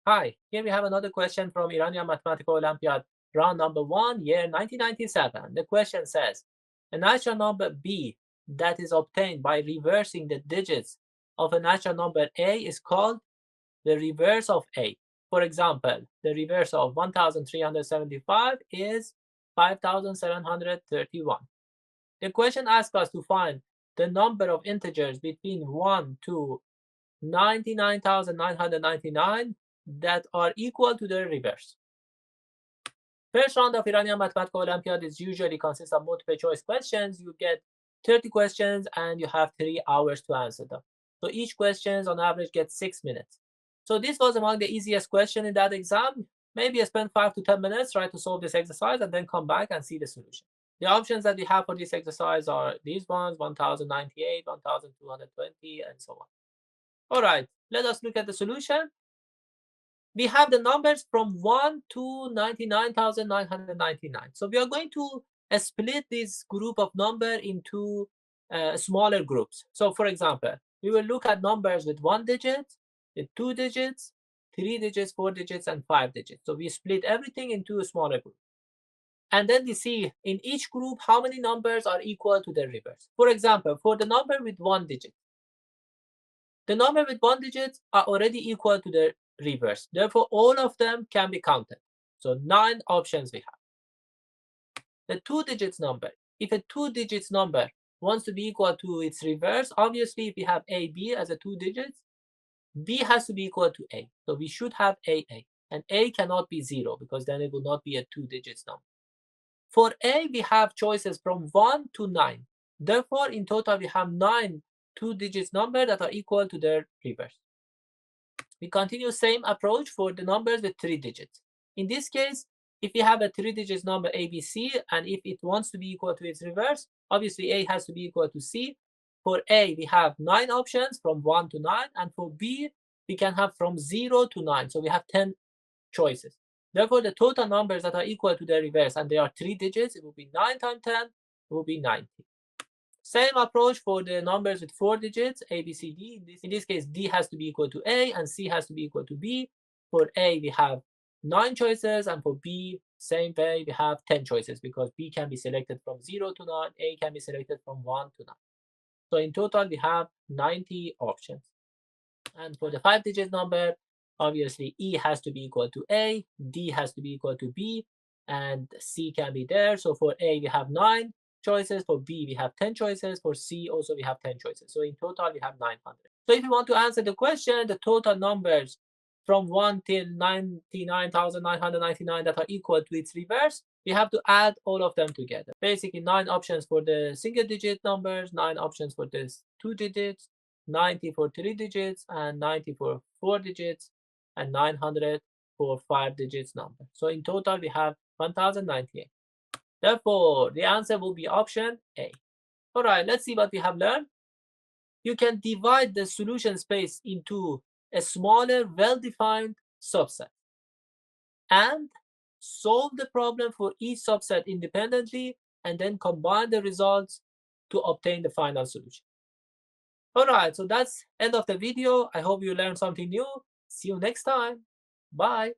Hi, here we have another question from Iran Mathematical Olympiad, round number 1, year 1997. The question says, a natural number b that is obtained by reversing the digits of a natural number a is called the reverse of a. For example, the reverse of 1375 is 5731. The question asks us to find the number of integers between 1 to 99,999 that are equal to the reverse. First round of Iranian Mathematical Olympiad is usually consists of multiple choice questions. You get 30 questions and you have 3 hours to answer them. So each question on average gets 6 minutes. So this was among the easiest question in that exam. Maybe I spend 5 to 10 minutes trying to solve this exercise and then come back and see the solution. The options that we have for this exercise are these ones, 1098, 1220, and so on. All right, let us look at the solution. We have the numbers from 1 to 99,999. So we are going to split this group of number into smaller groups. So for example, we will look at numbers with 1 digit, with 2 digits, 3 digits, 4 digits, and 5 digits. So we split everything into a smaller group. And then we see in each group how many numbers are equal to the reverse. For example, for the number with 1 digit, the number with 1 digit are already equal to the reverse. Therefore, all of them can be counted. So 9 options we have. The 2 digits number. If a 2 digits number wants to be equal to its reverse, obviously if we have a, b as a 2 digits, b has to be equal to a. So we should have a. And a cannot be 0 because then it will not be a 2 digits number. For a, we have choices from 1 to 9. Therefore, in total, we have 9 2 digits number that are equal to their reverse. We continue same approach for the numbers with 3 digits. In this case, if we have a 3 digits number ABC, and if it wants to be equal to its reverse, obviously A has to be equal to C. For A, we have 9 options from 1 to 9, and for B, we can have from 0 to 9. So we have 10 choices. Therefore, the total numbers that are equal to their reverse, and they are 3 digits, it will be 9 times 10, it will be 90. Same approach for the numbers with 4 digits, A, B, C, D. In this case, D has to be equal to A and C has to be equal to B. For A, we have 9 choices, and for B, same way, we have 10 choices because B can be selected from 0 to 9, A can be selected from 1 to 9. So in total, we have 90 options. And for the 5 digit number, obviously E has to be equal to A, D has to be equal to B, and C can be there. So for A, we have 9 choices. For B, we have 10 choices. For C, also we have 10 choices. So in total, we have 900. So if you want to answer the question, the total numbers from 1 till 99,999 that are equal to its reverse, we have to add all of them together. Basically, 9 options for the single digit numbers, 9 options for this 2 digits, 90 for 3 digits, and 90 for 4 digits, and 900 for 5 digits number. So in total, we have 1098. Therefore, the answer will be option A. All right, let's see what we have learned. You can divide the solution space into a smaller, well-defined subset and solve the problem for each subset independently and then combine the results to obtain the final solution. All right, so that's end of the video. I hope you learned something new. See you next time. Bye.